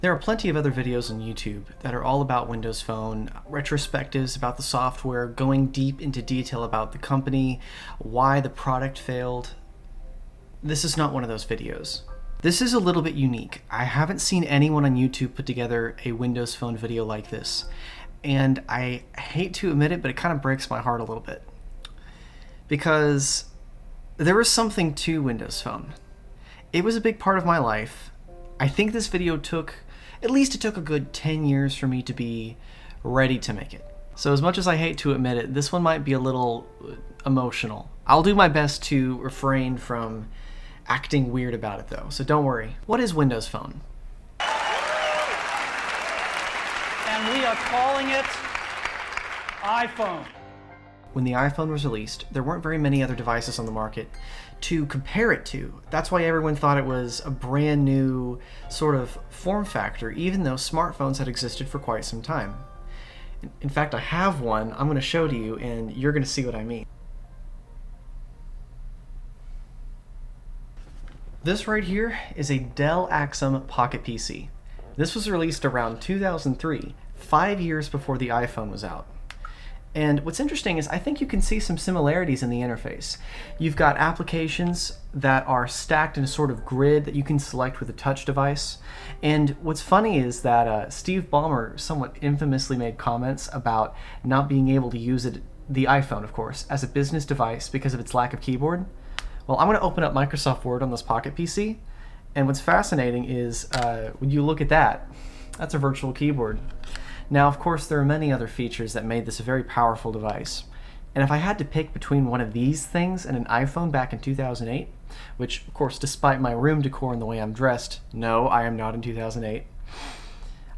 There are plenty of other videos on YouTube that are all about Windows Phone, retrospectives about the software, going deep into detail about the company, why the product failed. This is not one of those videos. This is a little bit unique. I haven't seen anyone on YouTube put together a Windows Phone video like this, and I hate to admit it, but it kind of breaks my heart a little bit. Because there is something to Windows Phone. It was a big part of my life. I think this video took a good 10 years for me to be ready to make it. So as much as I hate to admit it, this one might be a little emotional. I'll do my best to refrain from acting weird about it though, so don't worry. What is Windows Phone? And we are calling it iPhone. When the iPhone was released, there weren't very many other devices on the market to compare it to. That's why everyone thought it was a brand new sort of form factor, even though smartphones had existed for quite some time. In fact, I have one I'm going to show to you, and you're going to see what I mean. This right here is a Dell Axom Pocket PC. This was released around 2003, 5 years before the iPhone was out. And what's interesting is I think you can see some similarities in the interface. You've got applications that are stacked in a sort of grid that you can select with a touch device. And what's funny is that Steve Ballmer somewhat infamously made comments about not being able to use the iPhone, of course, as a business device because of its lack of keyboard. Well, I'm going to open up Microsoft Word on this Pocket PC, and what's fascinating is when you look at that, that's a virtual keyboard. Now, of course, there are many other features that made this a very powerful device. And if I had to pick between one of these things and an iPhone back in 2008, which, of course, despite my room decor and the way I'm dressed, no, I am not in 2008,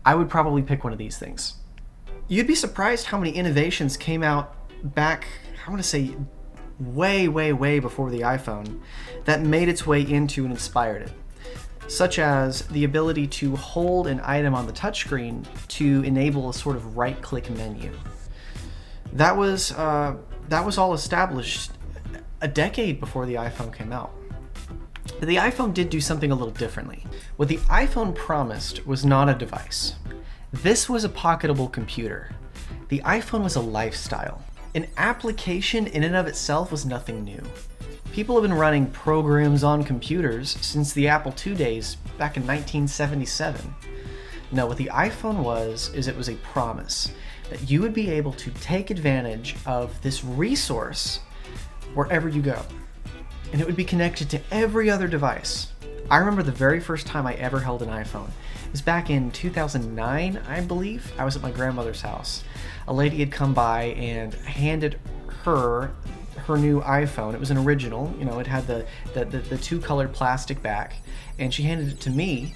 I would probably pick one of these things. You'd be surprised how many innovations came out back, I want to say, way, way, way before the iPhone that made its way into and inspired it. Such as the ability to hold an item on the touchscreen to enable a sort of right-click menu. That was all established a decade before the iPhone came out. But the iPhone did do something a little differently. What the iPhone promised was not a device. This was a pocketable computer. The iPhone was a lifestyle. An application in and of itself was nothing new. People have been running programs on computers since the Apple II days back in 1977. No, what the iPhone was it was a promise that you would be able to take advantage of this resource wherever you go. And it would be connected to every other device. I remember the very first time I ever held an iPhone. It was back in 2009, I believe. I was at my grandmother's house. A lady had come by and handed her new iPhone. It was an original, you know, it had the two-colored plastic back, and she handed it to me,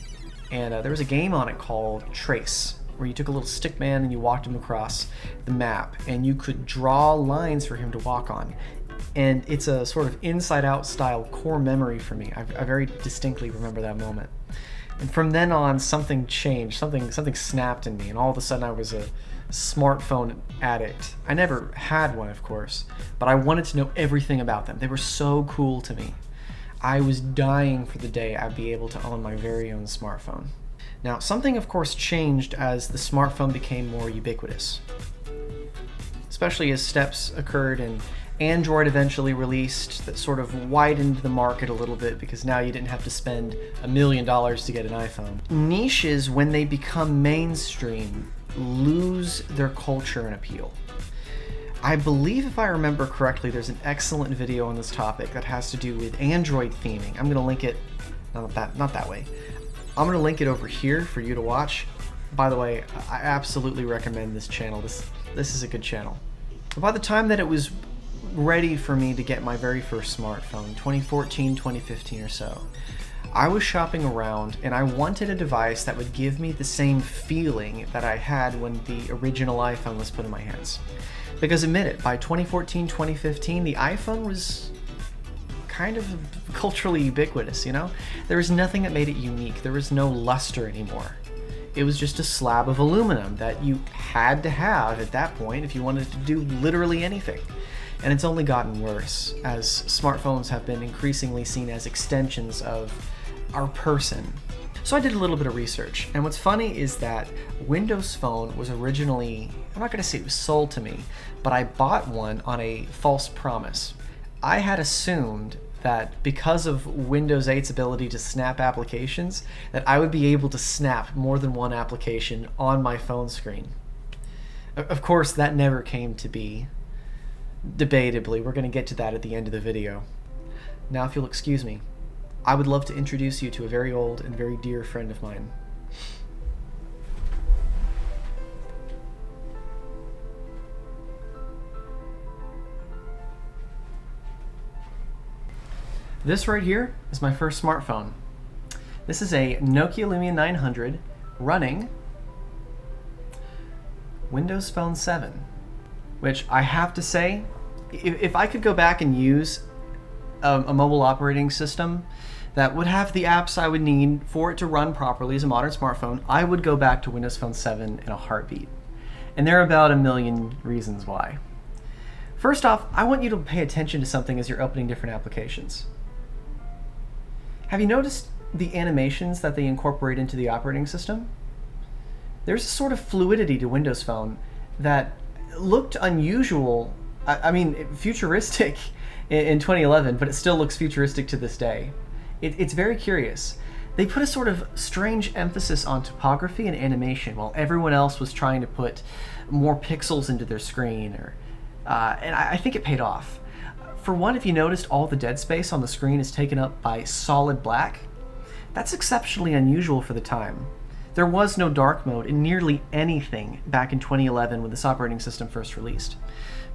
and there was a game on it called Trace, where you took a little stick man and you walked him across the map, and you could draw lines for him to walk on. And it's a sort of inside-out style core memory for me. I very distinctly remember that moment. And from then on, something changed, something snapped in me, and all of a sudden I was a smartphone addict. I never had one, of course, but I wanted to know everything about them. They were so cool to me. I was dying for the day I'd be able to own my very own smartphone. Now, something of course changed as the smartphone became more ubiquitous, especially as steps occurred and Android eventually released that sort of widened the market a little bit because now you didn't have to spend $1 million to get an iPhone. Niches, when they become mainstream, lose their culture and appeal. I believe, if I remember correctly, there's an excellent video on this topic that has to do with Android theming. I'm going to link it, not that way. I'm going to link it over here for you to watch. By the way, I absolutely recommend this channel. This is a good channel. But by the time that it was ready for me to get my very first smartphone, 2014, 2015 or so, I was shopping around and I wanted a device that would give me the same feeling that I had when the original iPhone was put in my hands. Because admit it, by 2014, 2015, the iPhone was kind of culturally ubiquitous, you know? There was nothing that made it unique. There was no luster anymore. It was just a slab of aluminum that you had to have at that point if you wanted to do literally anything. And it's only gotten worse as smartphones have been increasingly seen as extensions of our person. So I did a little bit of research, and what's funny is that Windows Phone was originally, I'm not going to say it was sold to me, but I bought one on a false promise. I had assumed that because of Windows 8's ability to snap applications, that I would be able to snap more than one application on my phone screen. Of course, that never came to be. Debatably, we're going to get to that at the end of the video. Now, if you'll excuse me, I would love to introduce you to a very old and very dear friend of mine. This right here is my first smartphone. This is a Nokia Lumia 900 running Windows Phone 7, which I have to say, if I could go back and use a mobile operating system that would have the apps I would need for it to run properly as a modern smartphone, I would go back to Windows Phone 7 in a heartbeat. And there are about a million reasons why. First off, I want you to pay attention to something as you're opening different applications. Have you noticed the animations that they incorporate into the operating system? There's a sort of fluidity to Windows Phone that looked unusual, I mean, futuristic in 2011, but it still looks futuristic to this day. It's very curious. They put a sort of strange emphasis on topography and animation while everyone else was trying to put more pixels into their screen, and I think it paid off. For one, if you noticed, all the dead space on the screen is taken up by solid black. That's exceptionally unusual for the time. There was no dark mode in nearly anything back in 2011 when this operating system first released.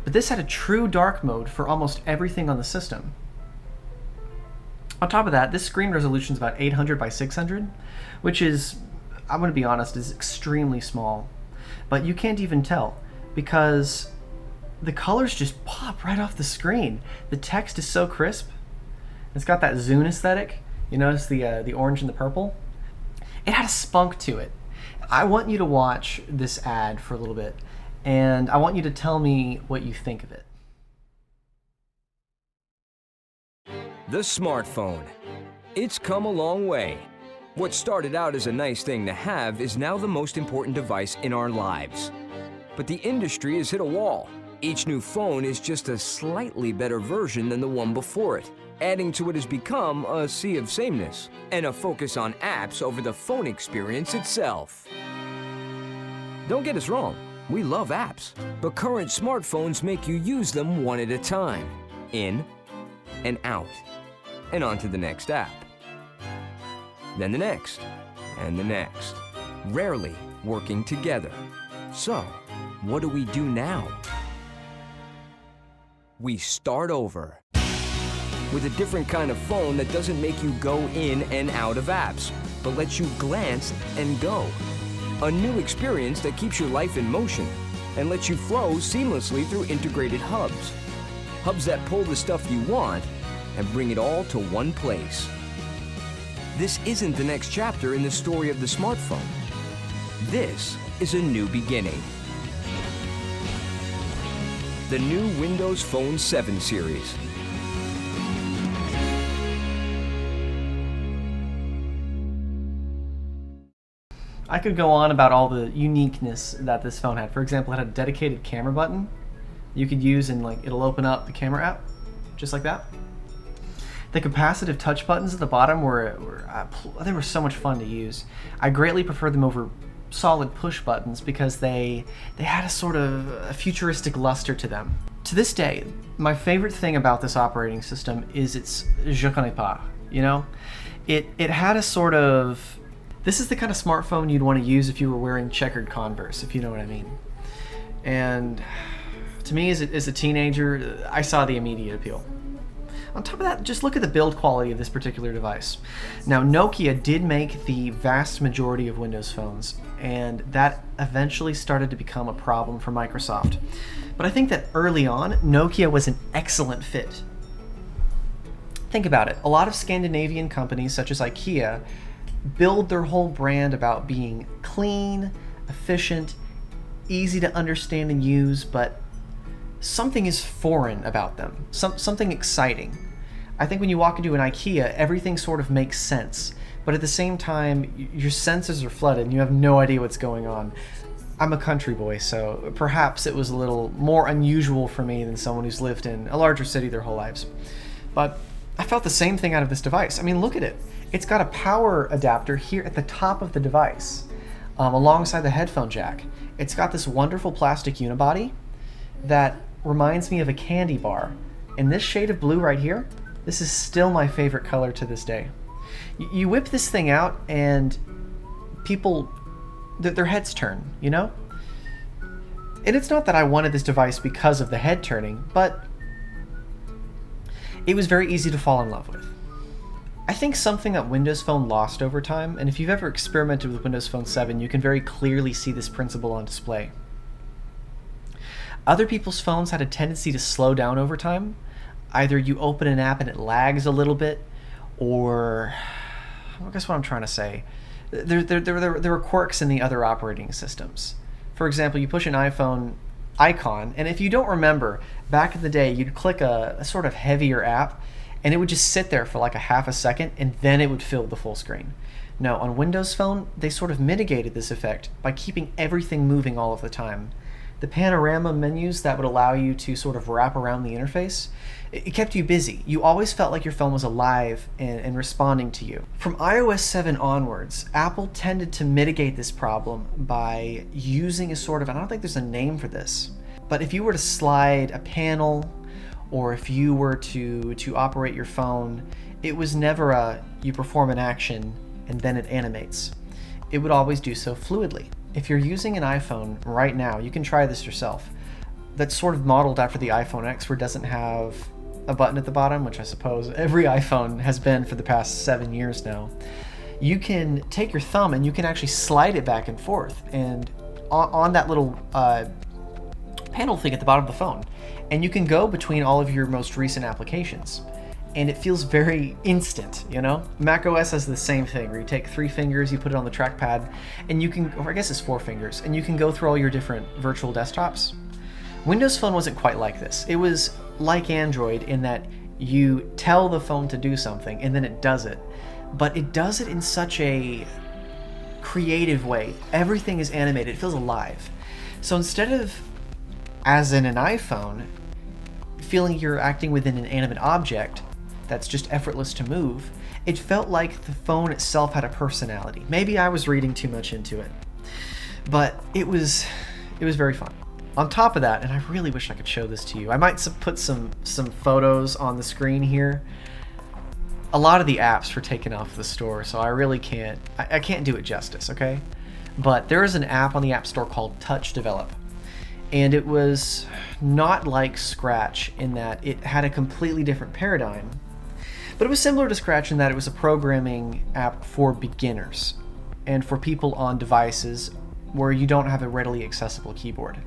But this had a true dark mode for almost everything on the system. On top of that, this screen resolution is about 800 by 600, which is, I'm going to be honest, is extremely small. But you can't even tell because the colors just pop right off the screen. The text is so crisp. It's got that Zune aesthetic. You notice the orange and the purple? It had a spunk to it. I want you to watch this ad for a little bit, and I want you to tell me what you think of it. The smartphone. It's come a long way. What started out as a nice thing to have is now the most important device in our lives. But the industry has hit a wall. Each new phone is just a slightly better version than the one before it, adding to what has become a sea of sameness and a focus on apps over the phone experience itself. Don't get us wrong, we love apps, but current smartphones make you use them one at a time, in and out, and on to the next app. Then the next, and the next, rarely working together. So, what do we do now? We start over with a different kind of phone that doesn't make you go in and out of apps, but lets you glance and go. A new experience that keeps your life in motion and lets you flow seamlessly through integrated hubs. Hubs that pull the stuff you want and bring it all to one place. This isn't the next chapter in the story of the smartphone. This is a new beginning. The new Windows Phone 7 series. I could go on about all the uniqueness that this phone had. For example, it had a dedicated camera button you could use, and it'll open up the camera app, just like that. The capacitive touch buttons at the bottom they were so much fun to use. I greatly prefer them over solid push buttons because they had a sort of a futuristic luster to them. To this day, my favorite thing about this operating system is its je connais pas, you know? It had a sort of, this is the kind of smartphone you'd want to use if you were wearing checkered Converse, if you know what I mean. And to me, as a teenager, I saw the immediate appeal. On top of that, just look at the build quality of this particular device. Now, Nokia did make the vast majority of Windows phones, and that eventually started to become a problem for Microsoft. But I think that early on, Nokia was an excellent fit. Think about it. A lot of Scandinavian companies, such as IKEA, build their whole brand about being clean, efficient, easy to understand and use, but something is foreign about them, something exciting. I think when you walk into an IKEA, everything sort of makes sense but at the same time, your senses are flooded and you have no idea what's going on. I'm a country boy, so perhaps it was a little more unusual for me than someone who's lived in a larger city their whole lives. But I felt the same thing out of this device. I mean, look at it. It's got a power adapter here at the top of the device, alongside the headphone jack. It's got this wonderful plastic unibody that reminds me of a candy bar. And this shade of blue right here, this is still my favorite color to this day. You whip this thing out and people, their heads turn, you know? And it's not that I wanted this device because of the head turning, but it was very easy to fall in love with. I think something that Windows Phone lost over time, and if you've ever experimented with Windows Phone 7, you can very clearly see this principle on display. Other people's phones had a tendency to slow down over time. Either you open an app and it lags a little bit, or I guess what I'm trying to say, there were quirks in the other operating systems. For example, you push an iPhone icon, and if you don't remember, back in the day, you'd click a sort of heavier app, and it would just sit there for like a half a second, and then it would fill the full screen. No, on Windows Phone, they sort of mitigated this effect by keeping everything moving all of the time. The panorama menus that would allow you to sort of wrap around the interface, it kept you busy. You always felt like your phone was alive and responding to you. From iOS 7 onwards, Apple tended to mitigate this problem by using a sort of, I don't think there's a name for this, but if you were to slide a panel, or if you were to operate your phone, it was never a, you perform an action and then it animates. It would always do so fluidly. If you're using an iPhone right now, you can try this yourself. That's sort of modeled after the iPhone X, where it doesn't have a button at the bottom, which I suppose every iPhone has been for the past 7 years now. You can take your thumb and you can actually slide it back and forth, and on that little panel thing at the bottom of the phone, and you can go between all of your most recent applications, and it feels very instant, you know? macOS has the same thing, where you take 3 fingers, you put it on the trackpad, and you can, or I guess it's 4 fingers, and you can go through all your different virtual desktops. Windows Phone wasn't quite like this. It was like Android in that you tell the phone to do something, and then it does it. But it does it in such a creative way. Everything is animated, it feels alive. So instead of, as in an iPhone, feeling you're acting within an animate object that's just effortless to move, it felt like the phone itself had a personality. Maybe I was reading too much into it, but it was very fun. On top of that, and I really wish I could show this to you, I might put some photos on the screen here. A lot of the apps were taken off the store, so I really can't, I can't do it justice, okay? But there is an app on the App Store called Touch Develop. And it was not like Scratch in that it had a completely different paradigm. But it was similar to Scratch in that it was a programming app for beginners and for people on devices where you don't have a readily accessible keyboard.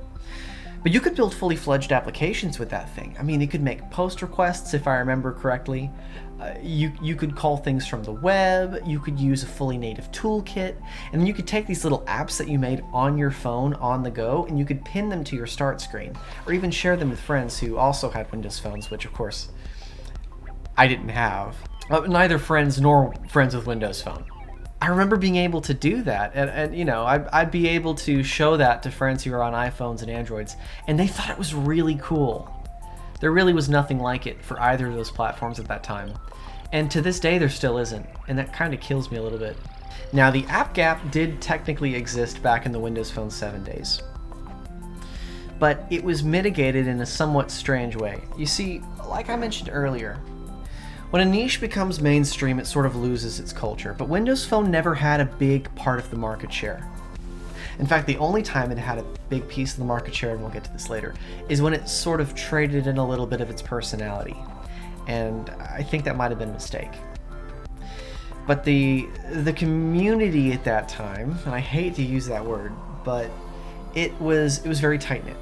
But you could build fully fledged applications with that thing. I mean, it could make post requests, if I remember correctly. You could call things from the web, you could use a fully native toolkit, and then you could take these little apps that you made on your phone on the go, and you could pin them to your start screen, or even share them with friends who also had Windows phones, which of course I didn't have. Neither friends nor friends with Windows Phone. I remember being able to do that, and you know, I'd be able to show that to friends who are on iPhones and Androids, and they thought it was really cool. There really was nothing like it for either of those platforms at that time. And to this day, there still isn't, and that kind of kills me a little bit. Now, the app gap did technically exist back in the Windows Phone 7 days, but it was mitigated in a somewhat strange way. You see, like I mentioned earlier, when a niche becomes mainstream, it sort of loses its culture, but Windows Phone never had a big part of the market share. In fact, the only time it had a big piece of the market share, and we'll get to this later, is when it sort of traded in a little bit of its personality. And I think that might have been a mistake. But the community at that time, and I hate to use that word, but it was very tight-knit.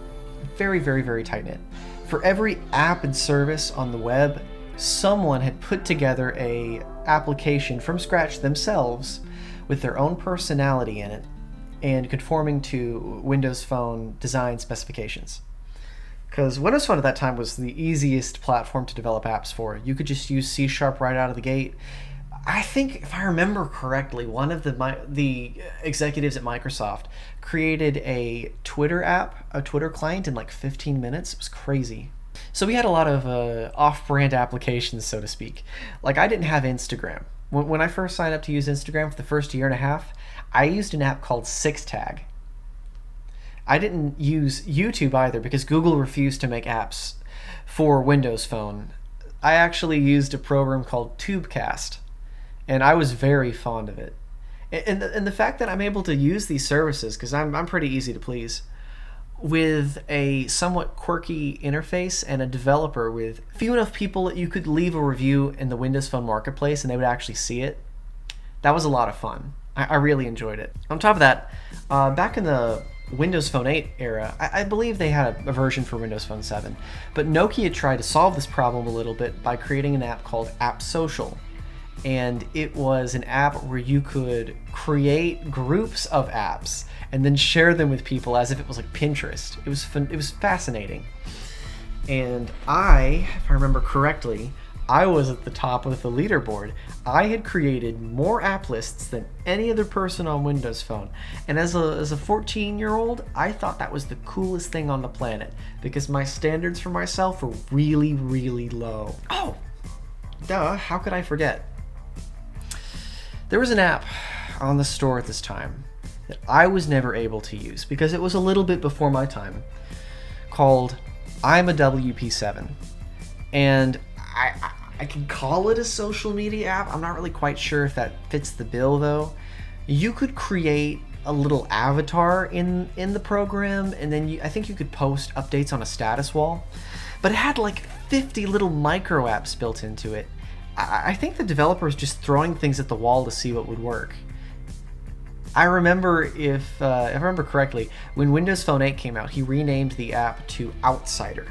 Very, very, very tight-knit. For every app and service on the web, someone had put together a application from scratch themselves with their own personality in it, and conforming to Windows Phone design specifications. Because Windows Phone at that time was the easiest platform to develop apps for. You could just use C# right out of the gate. I think, if I remember correctly, one of the executives at Microsoft created a Twitter app, a Twitter client, in like 15 minutes. It was crazy. So we had a lot of off-brand applications, so to speak. Like, I didn't have Instagram. When I first signed up to use Instagram for the first year and a half, I used an app called SixTag. I didn't use YouTube either because Google refused to make apps for Windows Phone. I actually used a program called Tubecast, and I was very fond of it. And the fact that I'm able to use these services, because I'm pretty easy to please, with a somewhat quirky interface and a developer with few enough people that you could leave a review in the Windows Phone Marketplace and they would actually see it, that was a lot of fun. I really enjoyed it. On top of that, back in the Windows Phone 8 era, I believe they had a version for Windows Phone 7, but Nokia tried to solve this problem a little bit by creating an app called App Social. And it was an app where you could create groups of apps and then share them with people as if it was like Pinterest. It was fun, it was fascinating. And if I remember correctly, I was at the top of the leaderboard. I had created more app lists than any other person on Windows Phone. And as a 14-year-old, I thought that was the coolest thing on the planet because my standards for myself were really, really low. Oh, duh, how could I forget? There was an app on the store at this time that I was never able to use because it was a little bit before my time, called I'm a WP7. And I can call it a social media app. I'm not really quite sure if that fits the bill though. You could create a little avatar in the program, and then I think you could post updates on a status wall. But it had like 50 little micro apps built into it. I think the developer was just throwing things at the wall to see what would work. I remember, if I remember correctly, when Windows Phone 8 came out, he renamed the app to Outsider.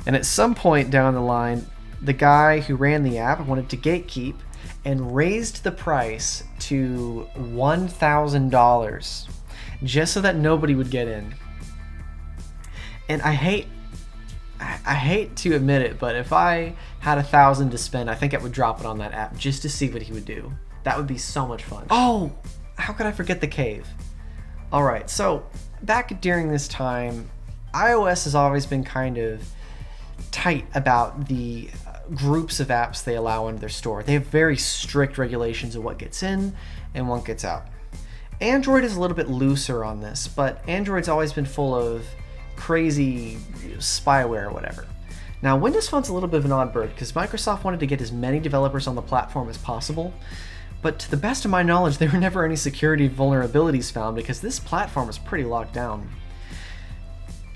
And at some point down the line, the guy who ran the app wanted to gatekeep and raised the price to $1,000 just so that nobody would get in. And I hate to admit it, but if I had $1,000 to spend, I think I would drop it on that app just to see what he would do. That would be so much fun. Oh, how could I forget the cave? All right, so back during this time, iOS has always been kind of tight about the groups of apps they allow into their store. They have very strict regulations of what gets in and what gets out. Android is a little bit looser on this, but Android's always been full of crazy spyware or whatever. Now, Windows Phone's a little bit of an odd bird because Microsoft wanted to get as many developers on the platform as possible, but to the best of my knowledge, there were never any security vulnerabilities found because this platform is pretty locked down.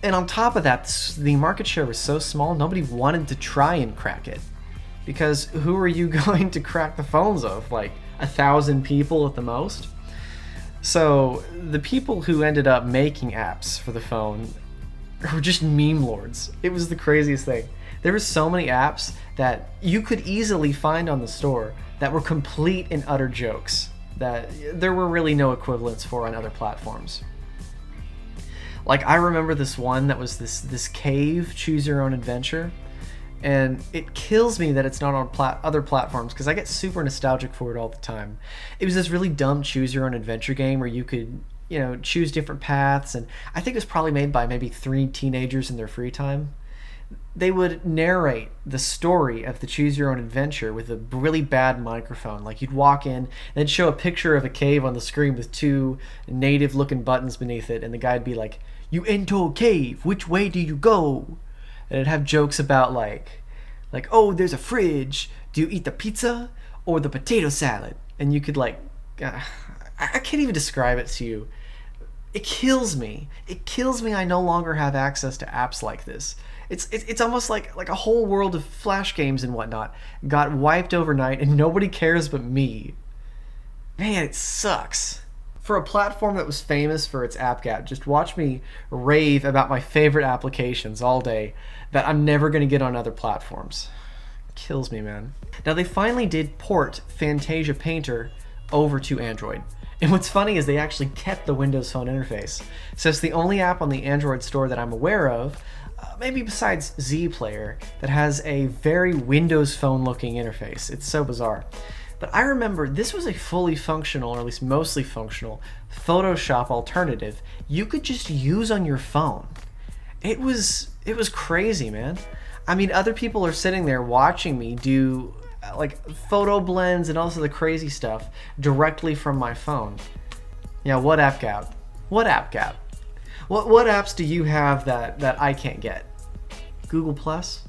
And on top of that, the market share was so small, nobody wanted to try and crack it. Because who are you going to crack the phones of? Like 1,000 people at the most? So the people who ended up making apps for the phone were just meme lords. It was the craziest thing. There were so many apps that you could easily find on the store that were complete and utter jokes that there were really no equivalents for on other platforms. Like, I remember this one that was this cave choose your own adventure, and it kills me that it's not on other platforms because I get super nostalgic for it all the time. It was this really dumb choose your own adventure game where you could, choose different paths, and I think it was probably made by maybe 3 teenagers in their free time. They would narrate the story of the choose your own adventure with a really bad microphone. Like, you'd walk in and they'd show a picture of a cave on the screen with 2 native looking buttons beneath it, and the guy'd be like, "You enter a cave, which way do you go?" And it'd have jokes about like, "Oh, there's a fridge. Do you eat the pizza or the potato salad?" And you could I can't even describe it to you. It kills me. It kills me I no longer have access to apps like this. It's almost like a whole world of Flash games and whatnot got wiped overnight and nobody cares but me. Man, it sucks. For a platform that was famous for its app gap, just watch me rave about my favorite applications all day that I'm never going to get on other platforms. It kills me, man. Now, they finally did port Fantasia Painter over to Android. And what's funny is they actually kept the Windows Phone interface. So it's the only app on the Android store that I'm aware of, maybe besides Z Player, that has a very Windows Phone looking interface. It's so bizarre. But I remember this was a fully functional, or at least mostly functional, Photoshop alternative you could just use on your phone. It was crazy, man. I mean, other people are sitting there watching me do like photo blends and also the crazy stuff directly from my phone. Yeah, what app gap? What app gap? What apps do you have that I can't get? Google Plus?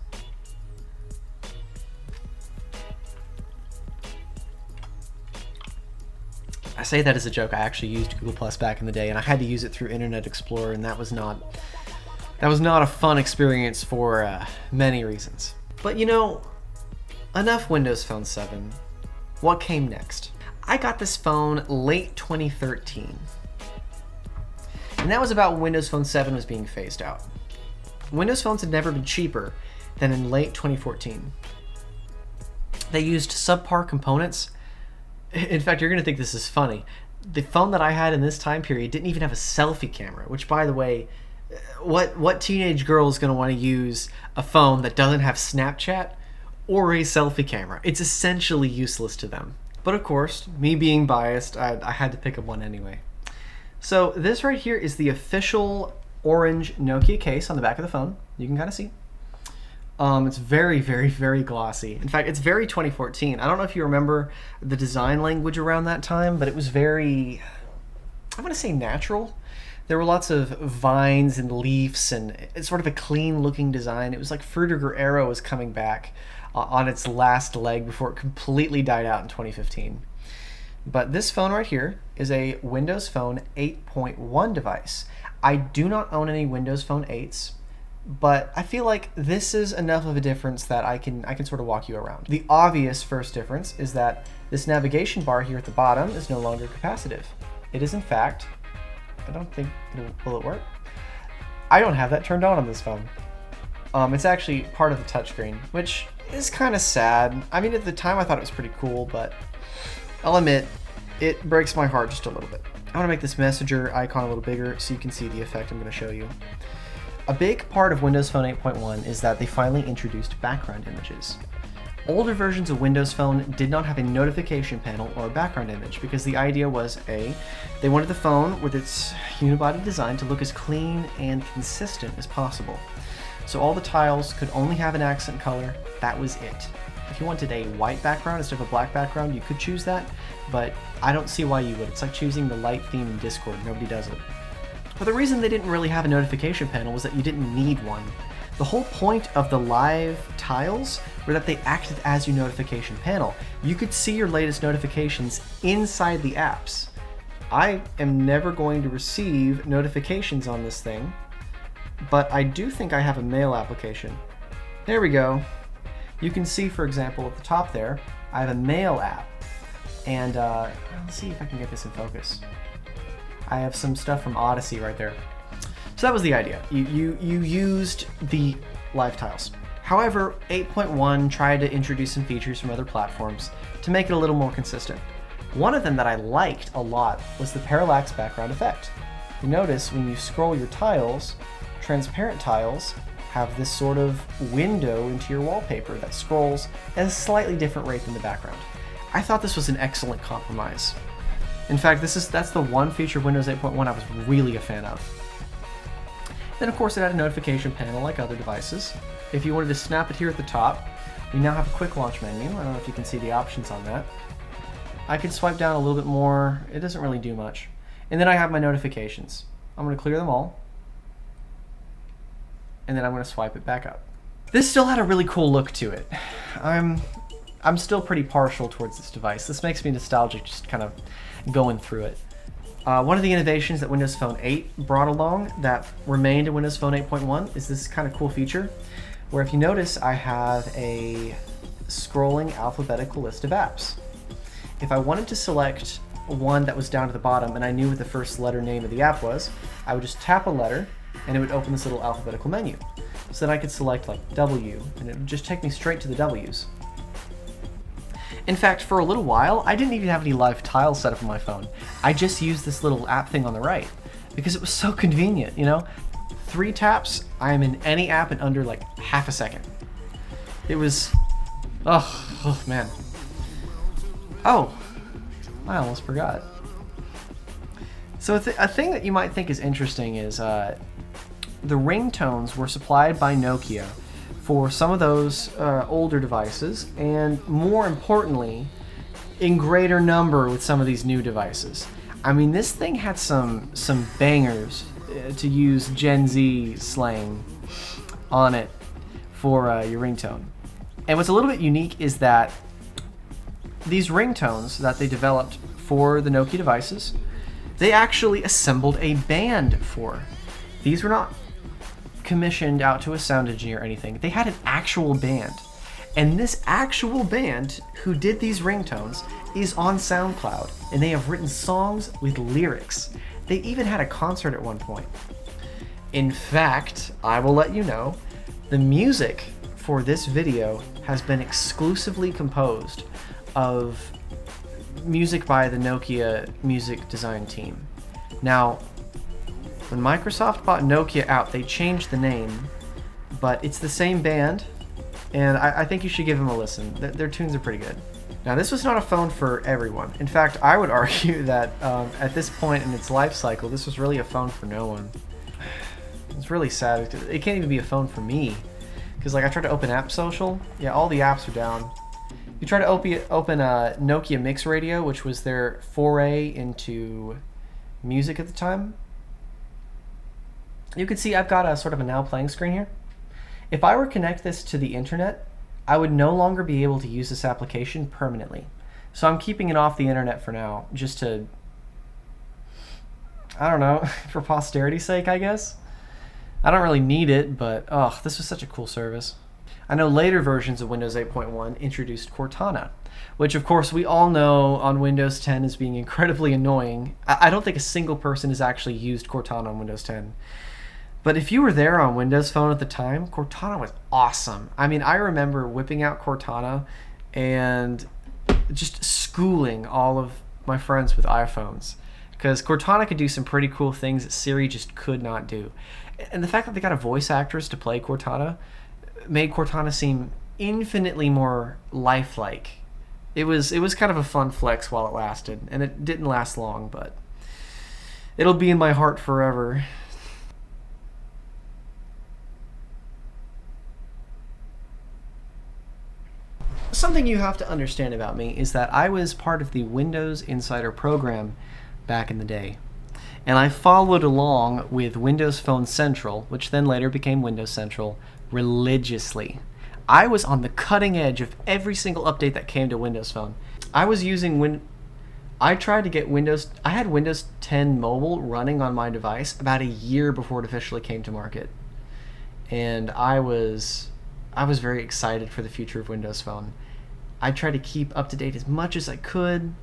I say that as a joke. I actually used Google Plus back in the day, and I had to use it through Internet Explorer, and that was not a fun experience for many reasons. But you know, enough Windows Phone 7. What came next? I got this phone late 2013. And that was about when Windows Phone 7 was being phased out. Windows phones had never been cheaper than in late 2014. They used subpar components. In fact, you're going to think this is funny. The phone that I had in this time period didn't even have a selfie camera, which, by the way, what teenage girl is going to want to use a phone that doesn't have Snapchat or a selfie camera? It's essentially useless to them. But of course, me being biased, I had to pick up one anyway. So this right here is the official orange Nokia case on the back of the phone. You can kind of see. It's very, very, very glossy. In fact, it's very 2014. I don't know if you remember the design language around that time, but it was very, I want to say natural. There were lots of vines and leaves, and it's sort of a clean-looking design. It was like Fruitiger Arrow was coming back on its last leg before it completely died out in 2015. But this phone right here is a Windows Phone 8.1 device. I do not own any Windows Phone 8s, but I feel like this is enough of a difference that I can sort of walk you around. The obvious first difference is that this navigation bar here at the bottom is no longer capacitive. It is in fact, I don't think, will it work? I don't have that turned on this phone. It's actually part of the touchscreen, which is kind of sad. I mean, at the time I thought it was pretty cool, but I'll admit, it breaks my heart just a little bit. I want to make this messenger icon a little bigger so you can see the effect I'm going to show you. A big part of Windows Phone 8.1 is that they finally introduced background images. Older versions of Windows Phone did not have a notification panel or a background image because the idea was they wanted the phone with its unibody design to look as clean and consistent as possible. So all the tiles could only have an accent color. That was it. If you wanted a white background instead of a black background, you could choose that, but I don't see why you would. It's like choosing the light theme in Discord. Nobody does it. But the reason they didn't really have a notification panel was that you didn't need one. The whole point of the live tiles were that they acted as your notification panel. You could see your latest notifications inside the apps. I am never going to receive notifications on this thing, but I do think I have a mail application. There we go. You can see, for example, at the top there, I have a mail app. And let's see if I can get this in focus. I have some stuff from Odyssey right there. So that was the idea. You used the live tiles. However, 8.1 tried to introduce some features from other platforms to make it a little more consistent. One of them that I liked a lot was the parallax background effect. You notice when you scroll your tiles, transparent tiles have this sort of window into your wallpaper that scrolls at a slightly different rate than the background. I thought this was an excellent compromise. In fact, that's the one feature of Windows 8.1 I was really a fan of. Then of course it had a notification panel like other devices. If you wanted to snap it here at the top, we now have a quick launch menu. I don't know if you can see the options on that. I could swipe down a little bit more. It doesn't really do much. And then I have my notifications. I'm going to clear them all. And then I'm going to swipe it back up. This still had a really cool look to it. I'm still pretty partial towards this device. This makes me nostalgic just kind of going through it. One of the innovations that Windows Phone 8 brought along that remained in Windows Phone 8.1 is this kind of cool feature where if you notice I have a scrolling alphabetical list of apps. If I wanted to select one that was down to the bottom and I knew what the first letter name of the app was, I would just tap a letter and it would open this little alphabetical menu. So then I could select like W and it would just take me straight to the W's. In fact, for a little while, I didn't even have any live tiles set up on my phone. I just used this little app thing on the right because it was so convenient, you know? 3 taps, I am in any app in under like half a second. It was, oh man. Oh, I almost forgot. So a thing that you might think is interesting is the ringtones were supplied by Nokia for some of those older devices, and more importantly, in greater number with some of these new devices. I mean, this thing had some bangers, to use Gen Z slang, on it for your ringtone. And what's a little bit unique is that these ringtones that they developed for the Nokia devices, they actually assembled a band for. These were not commissioned out to a sound engineer or anything. They had an actual band. And this actual band who did these ringtones is on SoundCloud, and they have written songs with lyrics. They even had a concert at one point. In fact, I will let you know, the music for this video has been exclusively composed of music by the Nokia music design team. Now, when Microsoft bought Nokia out, they changed the name, but it's the same band, and I think you should give them a listen. Their tunes are pretty good. Now, this was not a phone for everyone. In fact, I would argue that at this point in its life cycle, this was really a phone for no one. It's really sad. It can't even be a phone for me. Because like I tried to open App Social, yeah, all the apps are down. You try to open a Nokia Mix Radio, which was their foray into music at the time. You can see I've got a sort of a now playing screen here. If I were to connect this to the internet, I would no longer be able to use this application permanently. So I'm keeping it off the internet for now, just to, I don't know, for posterity's sake, I guess. I don't really need it, but this was such a cool service. I know later versions of Windows 8.1 introduced Cortana, which of course we all know on Windows 10 as being incredibly annoying. I don't think a single person has actually used Cortana on Windows 10. But if you were there on Windows Phone at the time, Cortana was awesome. I mean, I remember whipping out Cortana and just schooling all of my friends with iPhones. Because Cortana could do some pretty cool things that Siri just could not do. And the fact that they got a voice actress to play Cortana made Cortana seem infinitely more lifelike. It was kind of a fun flex while it lasted. And it didn't last long, but it'll be in my heart forever. Something you have to understand about me is that I was part of the Windows Insider program back in the day. And I followed along with Windows Phone Central, which then later became Windows Central, religiously. I was on the cutting edge of every single update that came to Windows Phone. I was using I tried to get I had Windows 10 Mobile running on my device about a year before it officially came to market. And I was very excited for the future of Windows Phone. I tried to keep up to date as much as I could,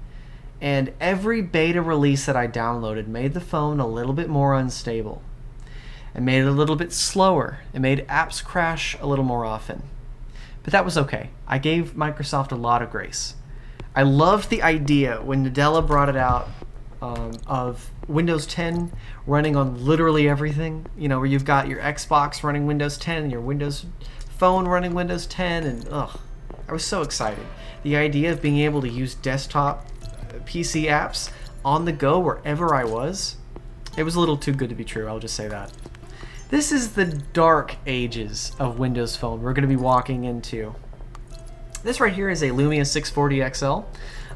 and every beta release that I downloaded made the phone a little bit more unstable. It made it a little bit slower. It made apps crash a little more often. But that was okay. I gave Microsoft a lot of grace. I loved the idea when Nadella brought it out of Windows 10 running on literally everything. You know, where you've got your Xbox running Windows 10 and your Windows Phone running Windows 10, and I was so excited. The idea of being able to use desktop PC apps on the go wherever I was, it was a little too good to be true, I'll just say that. This is the dark ages of Windows Phone we're going to be walking into. This right here is a Lumia 640 XL.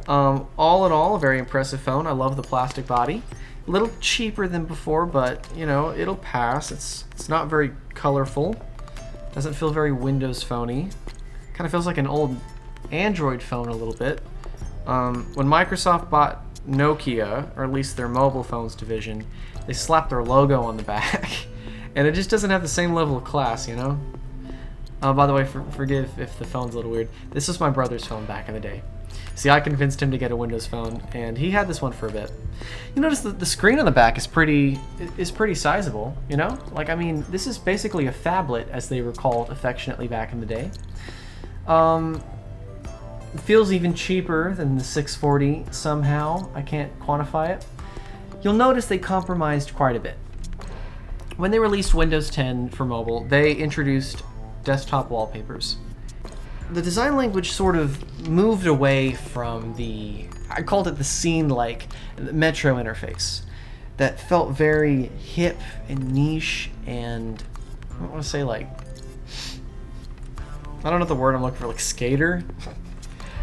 All in all, a very impressive phone. I love the plastic body. A little cheaper than before, but you know, it'll pass. It's not very colorful. Doesn't feel very Windows Phone-y. Kind of feels like an old Android phone a little bit. When Microsoft bought Nokia, or at least their mobile phones division, they slapped their logo on the back. And it just doesn't have the same level of class, you know? By the way, forgive if the phone's a little weird. This was my brother's phone back in the day. See, I convinced him to get a Windows Phone, and he had this one for a bit. You notice that the screen on the back is pretty sizable, you know? Like, I mean, this is basically a phablet, as they were called affectionately back in the day. It feels even cheaper than the 640 somehow. I can't quantify it. You'll notice they compromised quite a bit. When they released Windows 10 for mobile, they introduced desktop wallpapers. the design language sort of moved away from I called it the scene-like Metro interface that felt very hip and niche and, I don't want to say like, I don't know the word I'm looking for, like skater?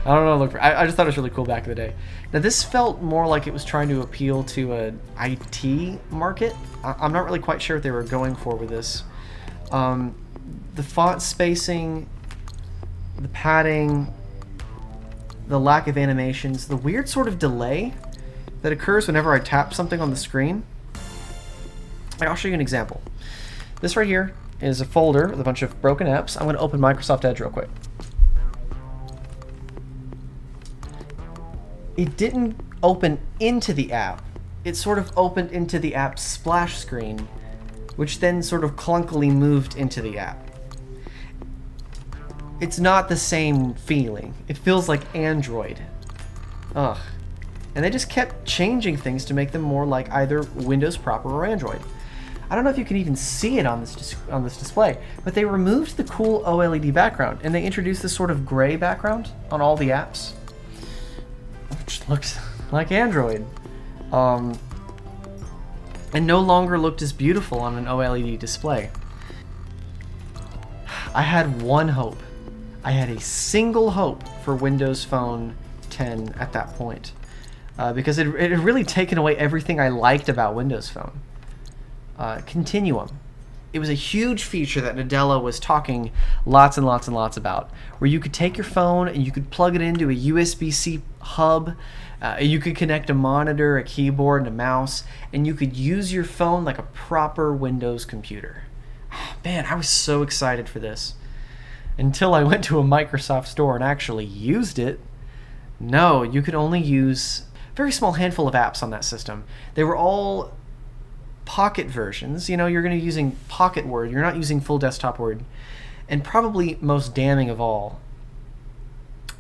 I don't know, I just thought it was really cool back in the day. Now this felt more like it was trying to appeal to an IT market. I'm not really quite sure what they were going for with this. The font spacing, the padding, the lack of animations, the weird sort of delay that occurs whenever I tap something on the screen. I'll show you an example. This right here is a folder with a bunch of broken apps. I'm going to open Microsoft Edge real quick. It didn't open into the app. It sort of opened into the app's splash screen, which then sort of clunkily moved into the app. It's not the same feeling. It feels like Android. Ugh. And they just kept changing things to make them more like either Windows proper or Android. I don't know if you can even see it on this display, but they removed the cool OLED background and they introduced this sort of gray background on all the apps, which looks like Android. And no longer looked as beautiful on an OLED display. I had one hope. I had a single hope for Windows Phone 10 at that point. Because it had really taken away everything I liked about Windows Phone. Continuum. It was a huge feature that Nadella was talking lots and lots and lots about, where you could take your phone and you could plug it into a USB-C hub, you could connect a monitor, a keyboard, and a mouse, and you could use your phone like a proper Windows computer. Man, I was so excited for this. Until I went to a Microsoft store and actually used it. No, you could only use a very small handful of apps on that system. They were all Pocket versions. You know, you're going to be using Pocket Word. You're not using full desktop Word. And probably most damning of all,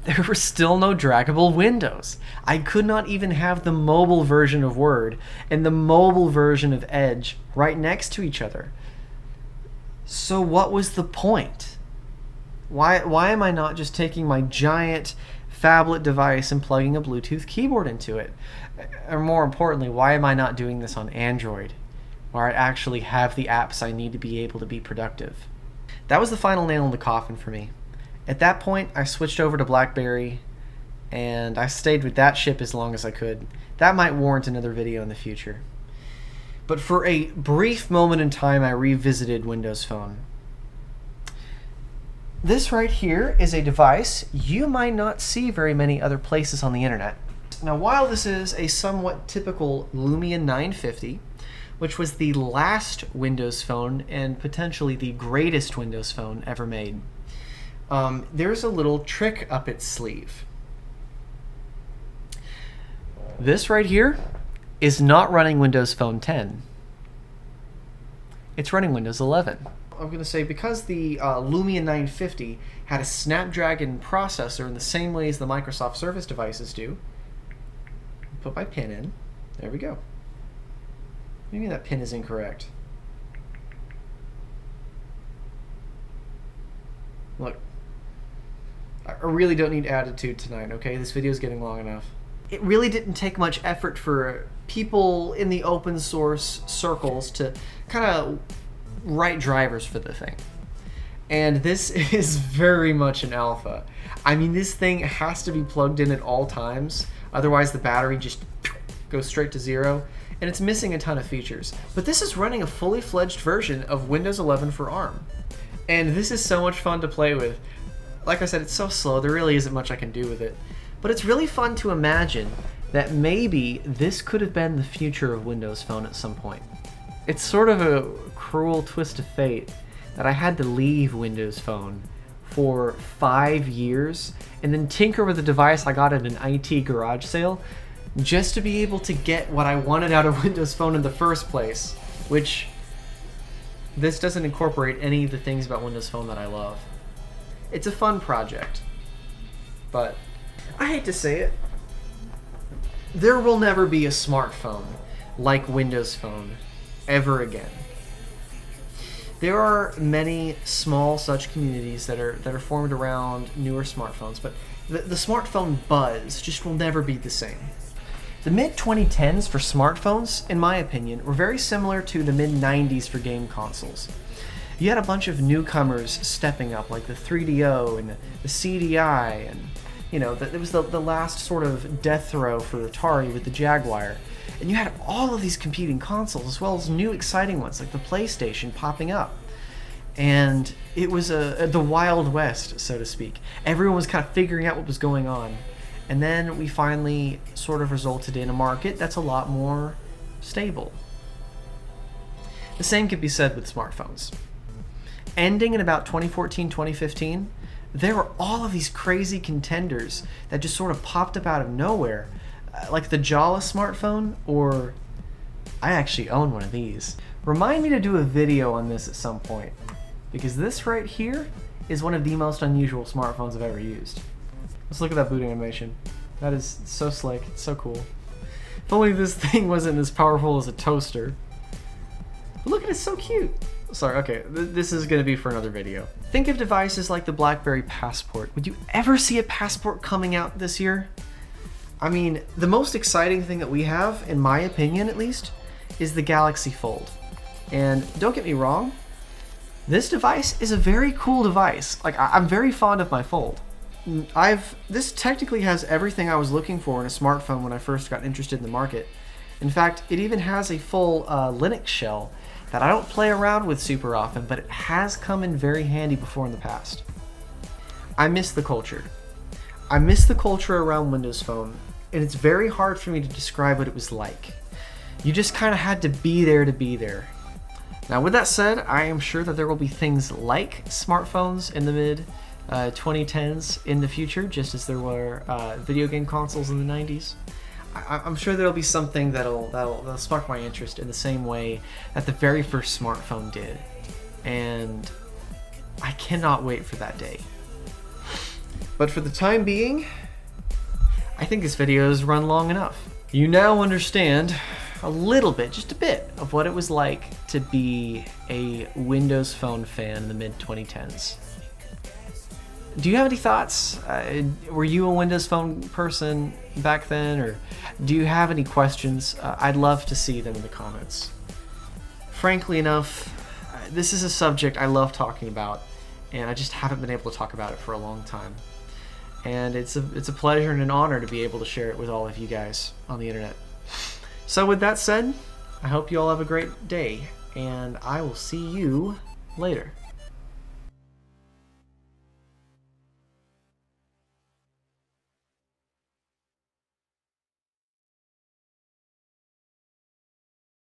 there were still no draggable windows. I could not even have the mobile version of Word and the mobile version of Edge right next to each other. So what was the point? Why am I not just taking my giant phablet device and plugging a Bluetooth keyboard into it? Or more importantly, why am I not doing this on Android, where I actually have the apps I need to be able to be productive? That was the final nail in the coffin for me. At that point, I switched over to BlackBerry, and I stayed with that ship as long as I could. That might warrant another video in the future. But for a brief moment in time, I revisited Windows Phone. This right here is a device you might not see very many other places on the internet. Now, while this is a somewhat typical Lumia 950, which was the last Windows Phone and potentially the greatest Windows Phone ever made, there's a little trick up its sleeve. This right here is not running Windows Phone 10. It's running Windows 11. I'm going to say because the Lumia 950 had a Snapdragon processor in the same way as the Microsoft Surface devices do. Put my pin in. There we go. Maybe that pin is incorrect. Look, I really don't need attitude tonight, okay? This video is getting long enough. It really didn't take much effort for people in the open source circles to kind of write drivers for the thing. And this is very much an alpha. I mean, this thing has to be plugged in at all times, otherwise the battery just goes straight to zero, and it's missing a ton of features. But this is running a fully fledged version of Windows 11 for ARM. And this is so much fun to play with. Like I said, it's so slow, there really isn't much I can do with it. But it's really fun to imagine that maybe this could have been the future of Windows Phone at some point. It's sort of a cruel twist of fate that I had to leave Windows Phone for 5 years and then tinker with a device I got at an IT garage sale just to be able to get what I wanted out of Windows Phone in the first place, which this doesn't incorporate any of the things about Windows Phone that I love. It's a fun project, but I hate to say it, there will never be a smartphone like Windows Phone ever again. There are many small such communities that are formed around newer smartphones, but the smartphone buzz just will never be the same. The mid-2010s for smartphones, in my opinion, were very similar to the mid-90s for game consoles. You had a bunch of newcomers stepping up, like the 3DO and the CDI, and it was the last sort of death throw for Atari with the Jaguar. And you had all of these competing consoles, as well as new exciting ones, like the PlayStation popping up. And it was the Wild West, so to speak. Everyone was kind of figuring out what was going on. And then we finally sort of resulted in a market that's a lot more stable. The same could be said with smartphones. Ending in about 2014, 2015, there were all of these crazy contenders that just sort of popped up out of nowhere, like the Jala smartphone, or I actually own one of these. Remind me to do a video on this at some point, because this right here is one of the most unusual smartphones I've ever used. Let's look at that booting animation. That is so slick, it's so cool. If only this thing wasn't as powerful as a toaster. But look at it, it's so cute. Sorry, okay, this is gonna be for another video. Think of devices like the BlackBerry Passport. Would you ever see a Passport coming out this year? I mean, the most exciting thing that we have, in my opinion at least, is the Galaxy Fold. And don't get me wrong, this device is a very cool device. Like, I'm very fond of my Fold. This technically has everything I was looking for in a smartphone when I first got interested in the market. In fact, it even has a full Linux shell that I don't play around with super often, but it has come in very handy before in the past. I miss the culture. I miss the culture around Windows Phone, and it's very hard for me to describe what it was like. You just kind of had to be there to be there. Now, with that said, I am sure that there will be things like smartphones in the mid-2010s in the future, just as there were video game consoles in the 90s. I'm sure there'll be something that'll spark my interest in the same way that the very first smartphone did. And I cannot wait for that day. But for the time being, I think this video has run long enough. You now understand a little bit, just a bit, of what it was like to be a Windows Phone fan in the mid-2010s. Do you have any thoughts? Were you a Windows Phone person back then, or do you have any questions? I'd love to see them in the comments. Frankly enough, this is a subject I love talking about, and I just haven't been able to talk about it for a long time. And it's a pleasure and an honor to be able to share it with all of you guys on the internet. So with that said, I hope you all have a great day, and I will see you later.